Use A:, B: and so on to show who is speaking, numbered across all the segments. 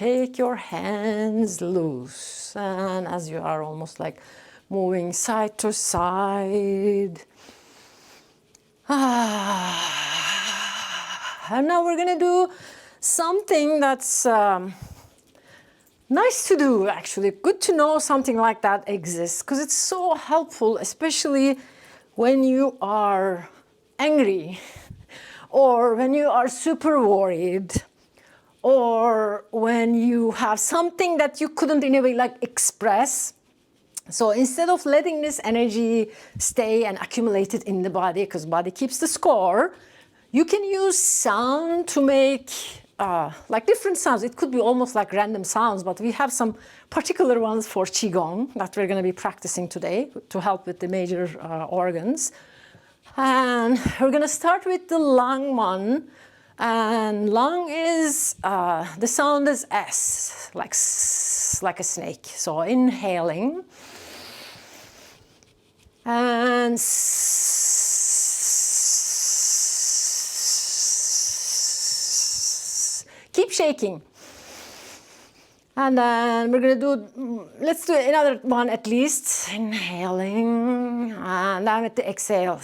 A: shake your hands loose. And as you are almost like moving side to side. And now we're going to do something that's nice to do, actually. Good to know something like that exists, because it's so helpful, especially when you are angry, or when you are super worried, or when you have something that you couldn't in a way like express. So instead of letting this energy stay and accumulate it in the body, because body keeps the score, you can use sound to make like different sounds. It could be almost like random sounds, but we have some particular ones for Qigong that we're going to be practicing today to help with the major organs. And we're going to start with the lung one. And lung is, the sound is S, like a snake. So inhaling. And keep shaking. And then we're going to do, let's do another one at least. Inhaling, and then with the exhale.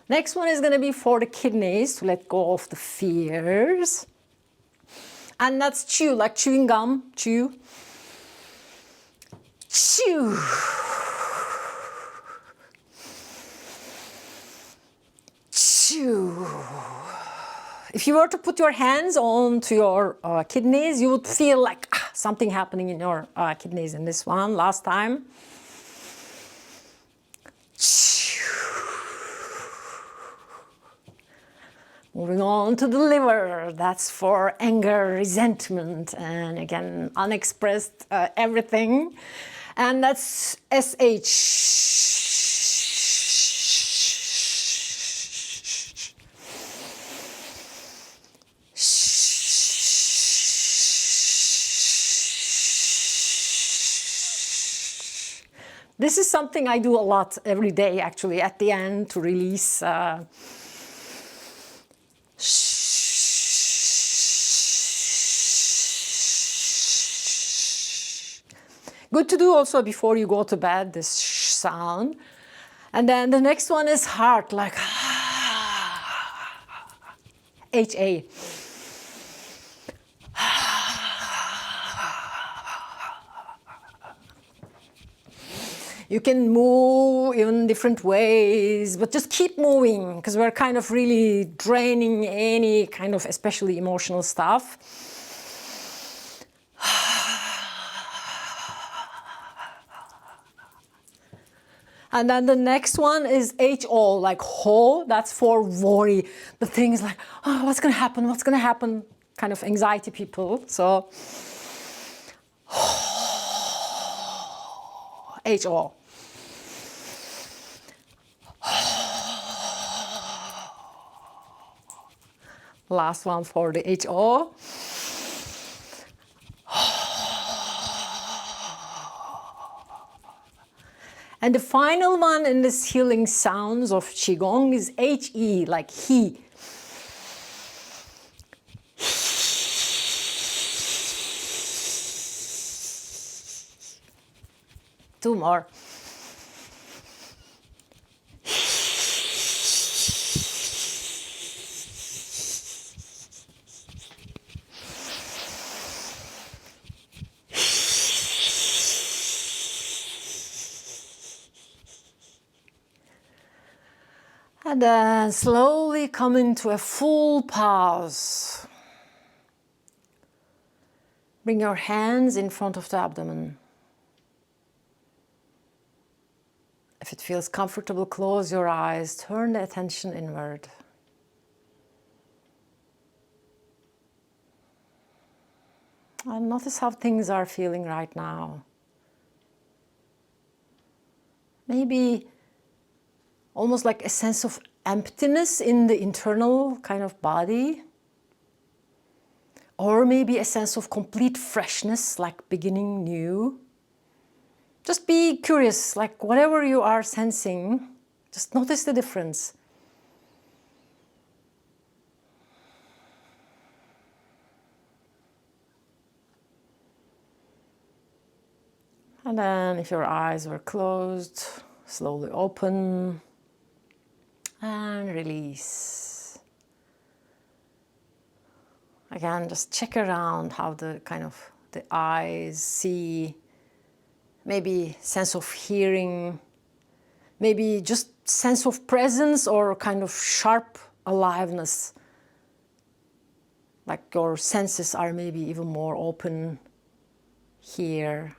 A: Next one is going to be for the kidneys, to let go of the fears. And that's chew, like chewing gum, chew. Chew. Chew. If you were to put your hands onto your kidneys, you would feel like something happening in your kidneys in this one. Last time. Moving on to the liver, that's for anger, resentment, and again, unexpressed everything. And that's SH. This is something I do a lot every day, actually, at the end to release. Good to do also before you go to bed, this sound. And then the next one is heart, like HA. You can move in different ways, but just keep moving, because we're kind of really draining any kind of especially emotional stuff. And then the next one is HO, like ho, that's for worry. The thing is like, oh, what's going to happen? What's going to happen? Kind of anxiety people. So, HO. Last one for the HO. And the final one in this healing sounds of Qigong is HE, like he. Two more. And then slowly come into a full pause. Bring your hands in front of the abdomen. If it feels comfortable, close your eyes, turn the attention inward. And notice how things are feeling right now. Maybe almost like a sense of emptiness in the internal kind of body. or maybe a sense of complete freshness, like beginning new. Just be curious, like whatever you are sensing, just notice the difference. And then if your eyes were closed, slowly open and release. Again, just check around how the eyes see, maybe sense of hearing, maybe just sense of presence or kind of sharp aliveness. Like your senses are maybe even more open here.